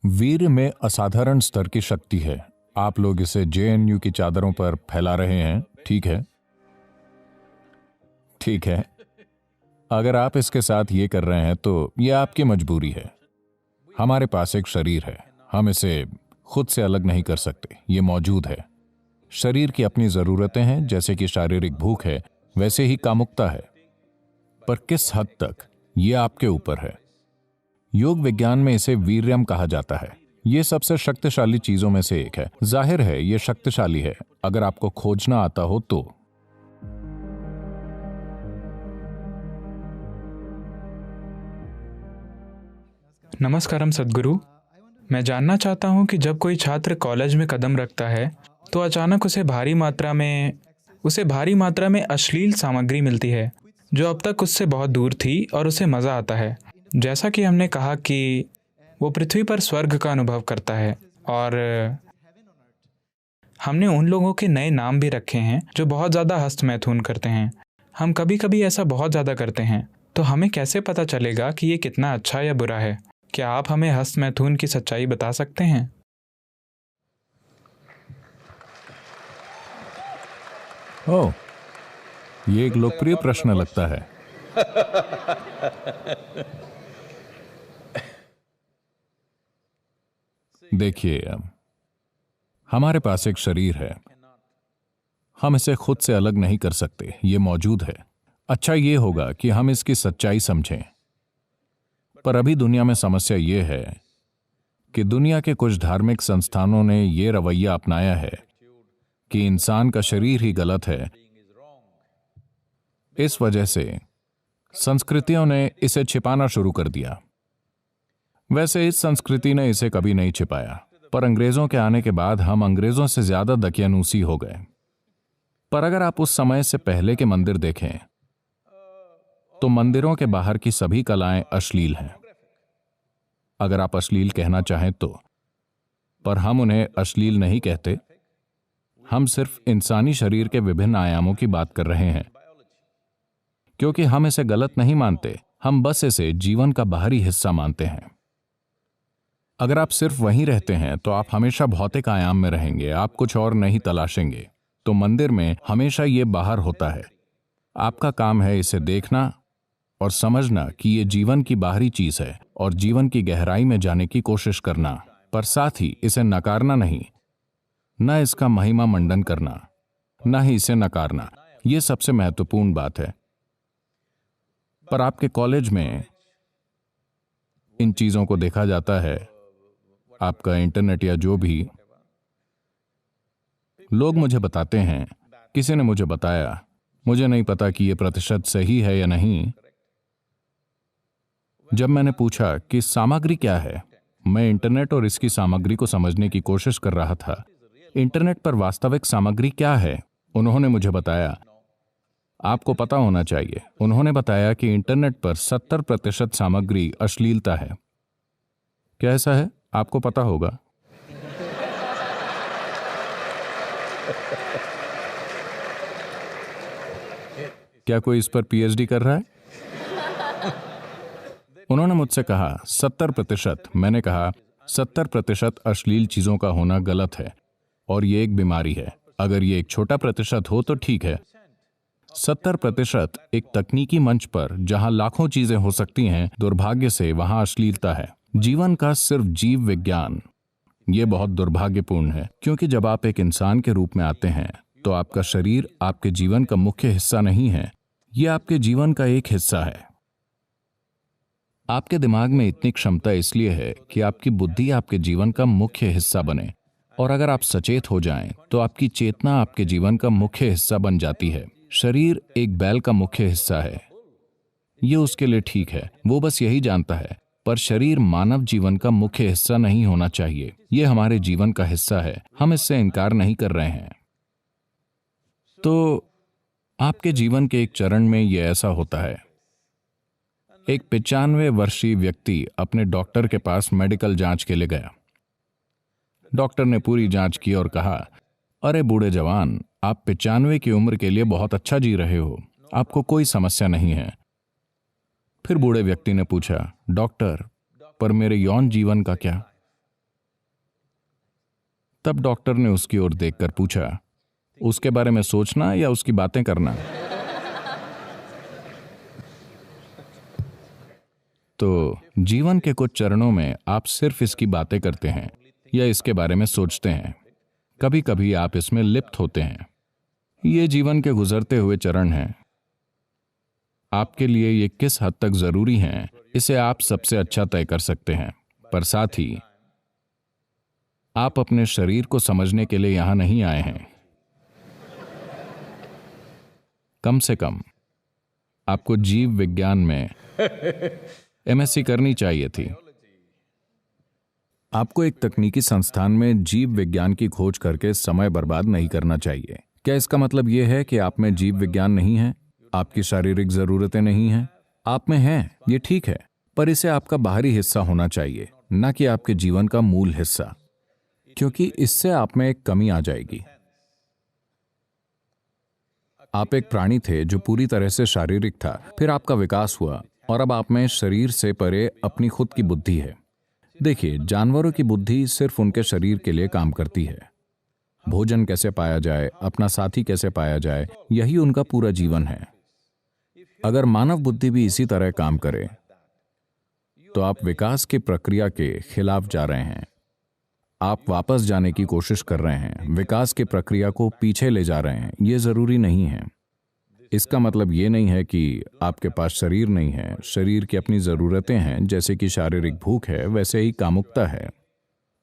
वीर में असाधारण स्तर की शक्ति है। आप लोग इसे जेएनयू की चादरों पर फैला रहे हैं, ठीक है? ठीक है। अगर आप इसके साथ ये कर रहे हैं तो यह आपकी मजबूरी है। हमारे पास एक शरीर है, हम इसे खुद से अलग नहीं कर सकते, ये मौजूद है। शरीर की अपनी जरूरतें हैं, जैसे कि शारीरिक भूख है, वैसे ही कामुकता है। पर किस हद तक, यह आपके ऊपर है। योग विज्ञान में इसे वीर्यम कहा जाता है। यह सबसे शक्तिशाली चीजों में से एक है। जाहिर है यह शक्तिशाली है, अगर आपको खोजना आता हो तो। नमस्कारम सद्गुरु। मैं जानना चाहता हूँ कि जब कोई छात्र कॉलेज में कदम रखता है तो अचानक उसे भारी मात्रा में अश्लील सामग्री मिलती है जो अब तक उससे बहुत दूर थी, और उसे मज़ा आता है। जैसा कि हमने कहा कि वो पृथ्वी पर स्वर्ग का अनुभव करता है, और हमने उन लोगों के नए नाम भी रखे हैं जो बहुत ज़्यादा हस्तमैथुन करते हैं। हम कभी कभी ऐसा बहुत ज़्यादा करते हैं, तो हमें कैसे पता चलेगा कि ये कितना अच्छा या बुरा है? क्या आप हमें हस्तमैथुन की सच्चाई बता सकते हैं? ओह, ये एक लोकप्रिय प्रश्न लगता है। देखिए, हमारे पास एक शरीर है, हम इसे खुद से अलग नहीं कर सकते, ये मौजूद है। अच्छा ये होगा कि हम इसकी सच्चाई समझें। पर अभी दुनिया में समस्या ये है कि दुनिया के कुछ धार्मिक संस्थानों ने यह रवैया अपनाया है कि इंसान का शरीर ही गलत है। इस वजह से संस्कृतियों ने इसे छिपाना शुरू कर दिया। वैसे इस संस्कृति ने इसे कभी नहीं छिपाया, पर अंग्रेजों के आने के बाद हम अंग्रेजों से ज्यादा दकियानूसी हो गए। पर अगर आप उस समय से पहले के मंदिर देखें तो मंदिरों के बाहर की सभी कलाएं अश्लील हैं, अगर आप अश्लील कहना चाहें तो। पर हम उन्हें अश्लील नहीं कहते, हम सिर्फ इंसानी शरीर के विभिन्न आयामों की बात कर रहे हैं। क्योंकि हम इसे गलत नहीं मानते, हम बस इसे जीवन का बाहरी हिस्सा मानते हैं। अगर आप सिर्फ वहीं रहते हैं तो आप हमेशा भौतिक आयाम में रहेंगे, आप कुछ और नहीं तलाशेंगे। तो मंदिर में हमेशा ये बाहर होता है। आपका काम है इसे देखना और समझना कि ये जीवन की बाहरी चीज है, और जीवन की गहराई में जाने की कोशिश करना, पर साथ ही इसे नकारना नहीं, न इसका महिमा मंडन करना, न ही इसे नकारना। यह सबसे महत्वपूर्ण बात है। पर आपके कॉलेज में इन चीजों को देखा जाता है, आपका इंटरनेट या जो भी। लोग मुझे बताते हैं, किसी ने मुझे बताया, मुझे नहीं पता कि यह प्रतिशत सही है या नहीं। जब मैंने पूछा कि सामग्री क्या है, मैं इंटरनेट और इसकी सामग्री को समझने की कोशिश कर रहा था। इंटरनेट पर वास्तविक सामग्री क्या है? उन्होंने मुझे बताया, आपको पता होना चाहिए। उन्होंने बताया कि इंटरनेट पर 70% सामग्री अश्लीलता है। क्या ऐसा है? आपको पता होगा। क्या कोई इस पर पीएचडी कर रहा है? उन्होंने मुझसे कहा 70%। मैंने कहा 70% अश्लील चीजों का होना गलत है, और ये एक बीमारी है। अगर ये एक छोटा प्रतिशत हो तो ठीक है। 70% एक तकनीकी मंच पर जहां लाखों चीजें हो सकती हैं, दुर्भाग्य से वहां अश्लीलता है। जीवन का सिर्फ जीव विज्ञान, ये बहुत दुर्भाग्यपूर्ण है। क्योंकि जब आप एक इंसान के रूप में आते हैं तो आपका शरीर आपके जीवन का मुख्य हिस्सा नहीं है, यह आपके जीवन का एक हिस्सा है। आपके दिमाग में इतनी क्षमता इसलिए है कि आपकी बुद्धि आपके जीवन का मुख्य हिस्सा बने, और अगर आप सचेत हो जाएं तो आपकी चेतना आपके जीवन का मुख्य हिस्सा बन जाती है। शरीर एक बैल का मुख्य हिस्सा है, ये उसके लिए ठीक है, वो बस यही जानता है। पर शरीर मानव जीवन का मुख्य हिस्सा नहीं होना चाहिए। यह हमारे जीवन का हिस्सा है, हम इससे इनकार नहीं कर रहे हैं। तो आपके जीवन के एक चरण में यह ऐसा होता है। एक 95 वर्षीय व्यक्ति अपने डॉक्टर के पास मेडिकल जांच के लिए गया। डॉक्टर ने पूरी जांच की और कहा, अरे बूढ़े जवान, आप 95 की उम्र के लिए बहुत अच्छा जी रहे हो, आपको कोई समस्या नहीं है। फिर बूढ़े व्यक्ति ने पूछा, डॉक्टर, पर मेरे यौन जीवन का क्या? तब डॉक्टर ने उसकी ओर देखकर पूछा, उसके बारे में सोचना या उसकी बातें करना? तो जीवन के कुछ चरणों में आप सिर्फ इसकी बातें करते हैं या इसके बारे में सोचते हैं। कभी कभी आप इसमें लिप्त होते हैं। ये जीवन के गुजरते हुए चरण हैं। आपके लिए ये किस हद तक जरूरी हैं, इसे आप सबसे अच्छा तय कर सकते हैं। पर साथ ही आप अपने शरीर को समझने के लिए यहां नहीं आए हैं। कम से कम आपको जीव विज्ञान में एमएससी करनी चाहिए थी। आपको एक तकनीकी संस्थान में जीव विज्ञान की खोज करके समय बर्बाद नहीं करना चाहिए। क्या इसका मतलब यह है कि आप में जीव विज्ञान नहीं है, आपकी शारीरिक जरूरतें नहीं हैं? आप में हैं, ये ठीक है, पर इसे आपका बाहरी हिस्सा होना चाहिए, न कि आपके जीवन का मूल हिस्सा, क्योंकि इससे आप में एक कमी आ जाएगी। आप एक प्राणी थे जो पूरी तरह से शारीरिक था, फिर आपका विकास हुआ और अब आप में शरीर से परे अपनी खुद की बुद्धि है। देखिए, जानवरों की बुद्धि सिर्फ उनके शरीर के लिए काम करती है। भोजन कैसे पाया जाए, अपना साथी कैसे पाया जाए, यही उनका पूरा जीवन है। अगर मानव बुद्धि भी इसी तरह काम करे तो आप विकास की प्रक्रिया के खिलाफ जा रहे हैं। आप वापस जाने की कोशिश कर रहे हैं, विकास की प्रक्रिया को पीछे ले जा रहे हैं। यह जरूरी नहीं है। इसका मतलब ये नहीं है कि आपके पास शरीर नहीं है। शरीर की अपनी जरूरतें हैं, जैसे कि शारीरिक भूख है, वैसे ही कामुकता है।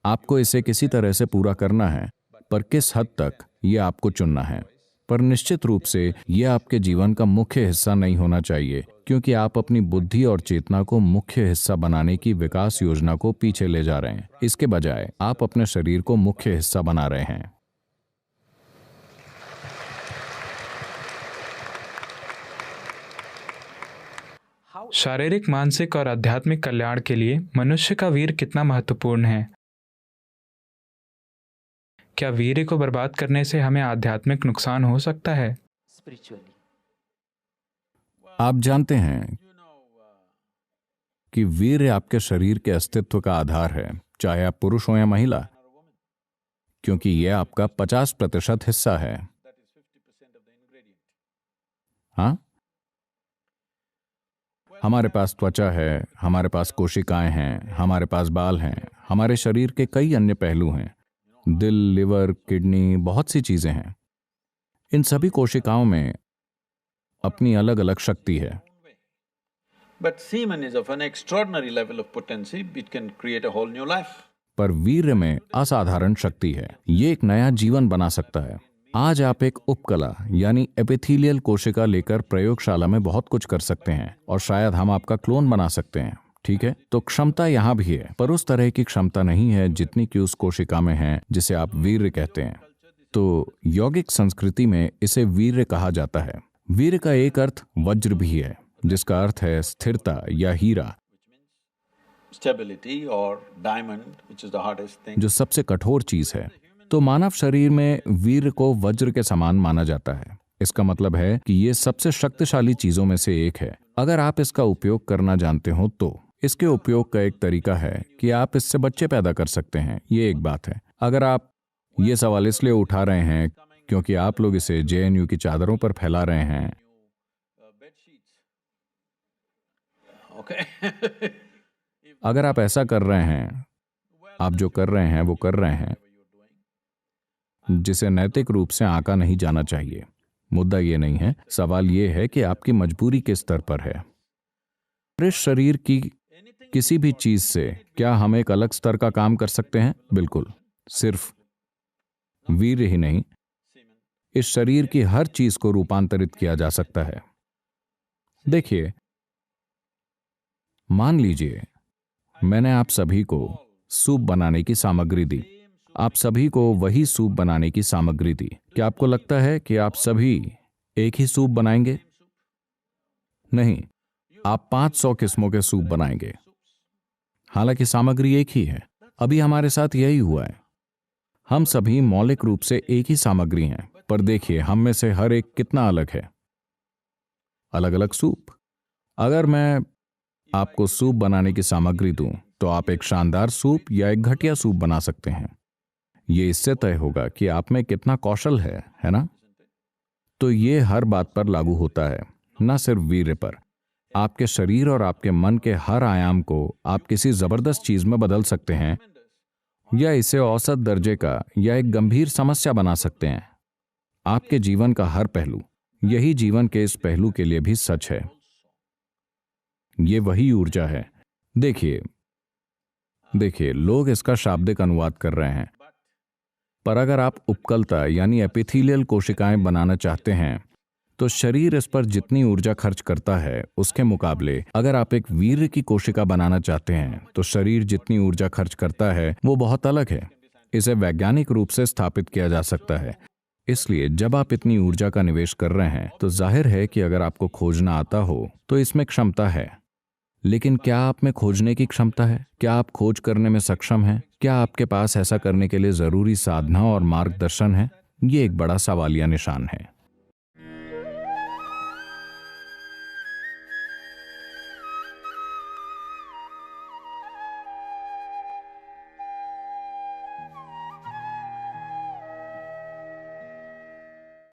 आपको इसे किसी तरह से पूरा करना है, पर किस हद तक, ये आपको चुनना है। पर निश्चित रूप से यह आपके जीवन का मुख्य हिस्सा नहीं होना चाहिए, क्योंकि आप अपनी बुद्धि और चेतना को मुख्य हिस्सा बनाने की विकास योजना को पीछे ले जा रहे हैं। इसके बजाय आप अपने शरीर को मुख्य हिस्सा बना रहे हैं। शारीरिक, मानसिक और आध्यात्मिक कल्याण के लिए मनुष्य का वीर कितना महत्वपूर्ण है। क्या वीर्य को बर्बाद करने से हमें आध्यात्मिक नुकसान हो सकता है? आप जानते हैं कि वीर्य आपके शरीर के अस्तित्व का आधार है, चाहे आप पुरुष हो या महिला, क्योंकि यह आपका 50% हिस्सा है। हाँ, हमारे पास त्वचा है, हमारे पास कोशिकाएं हैं, हमारे पास बाल हैं, हमारे शरीर के कई अन्य पहलू हैं, दिल, लिवर, किडनी, बहुत सी चीजें हैं। इन सभी कोशिकाओं में अपनी अलग अलग शक्ति है। But semen is of an extraordinary level of potency, it can create a whole new life. पर वीर्य में असाधारण शक्ति है, ये एक नया जीवन बना सकता है। आज आप एक उपकला यानी एपिथेलियल कोशिका लेकर प्रयोगशाला में बहुत कुछ कर सकते हैं और शायद हम आपका क्लोन बना सकते हैं, ठीक है? तो क्षमता यहां भी है, पर उस तरह की क्षमता नहीं है जितनी कि उस कोशिका में है जिसे आप वीर्य कहते हैं। तो यौगिक संस्कृति में इसे वीर्य कहा जाता है। वीर्य का एक अर्थ वज्र भी है, जिसका अर्थ है स्थिरता या हीरा, Stability or diamond, which is the hardest thing. जो सबसे कठोर चीज है। तो मानव शरीर में वीर्य को वज्र के समान माना जाता है। इसका मतलब है कि ये सबसे शक्तिशाली चीजों में से एक है। अगर आप इसका उपयोग करना जानते हो तो इसके उपयोग का एक तरीका है कि आप इससे बच्चे पैदा कर सकते हैं। ये एक बात है। अगर आप ये सवाल इसलिए उठा रहे हैं क्योंकि आप लोग इसे जेएनयू की चादरों पर फैला रहे हैं, Okay. अगर आप ऐसा कर रहे हैं, आप जो कर रहे हैं वो कर रहे हैं, जिसे नैतिक रूप से आंका नहीं जाना चाहिए। मुद्दा ये नहीं है, सवाल ये है कि आपकी मजबूरी किस स्तर पर है। इस शरीर की किसी भी चीज से क्या हम एक अलग स्तर का काम कर सकते हैं? बिल्कुल। सिर्फ वीर्य ही नहीं, इस शरीर की हर चीज को रूपांतरित किया जा सकता है। देखिए, मान लीजिए मैंने आप सभी को सूप बनाने की सामग्री दी। आप सभी को वही सूप बनाने की सामग्री दी। क्या आपको लगता है कि आप सभी एक ही सूप बनाएंगे? नहीं, आप 500 किस्मों के सूप बनाएंगे। हालांकि सामग्री एक ही है। अभी हमारे साथ यही हुआ है। हम सभी मौलिक रूप से एक ही सामग्री हैं, पर देखिए हम में से हर एक कितना अलग है। अलग अलग सूप। अगर मैं आपको सूप बनाने की सामग्री दूं, तो आप एक शानदार सूप या एक घटिया सूप बना सकते हैं। ये इससे तय होगा कि आप में कितना कौशल है ना? तो ये हर बात पर लागू होता है, न सिर्फ वीर्य पर। आपके शरीर और आपके मन के हर आयाम को आप किसी जबरदस्त चीज में बदल सकते हैं, या इसे औसत दर्जे का या एक गंभीर समस्या बना सकते हैं। आपके जीवन का हर पहलू, यही जीवन के इस पहलू के लिए भी सच है। ये वही ऊर्जा है। देखिए, लोग इसका शाब्दिक अनुवाद कर रहे हैं, पर अगर आप उपकलता यानी एपिथेलियल कोशिकाएं बनाना चाहते हैं तो शरीर इस पर जितनी ऊर्जा खर्च करता है उसके मुकाबले अगर आप एक वीर्य की कोशिका बनाना चाहते हैं तो शरीर जितनी ऊर्जा खर्च करता है वो बहुत अलग है। इसे वैज्ञानिक रूप से स्थापित किया जा सकता है। इसलिए जब आप इतनी ऊर्जा का निवेश कर रहे हैं तो जाहिर है कि अगर आपको खोजना आता हो तो इसमें क्षमता है। लेकिन क्या आप में खोजने की क्षमता है? क्या आप खोज करने में सक्षम हैं? क्या आपके पास ऐसा करने के लिए जरूरी साधना और मार्गदर्शन है? ये एक बड़ा सवालिया निशान है।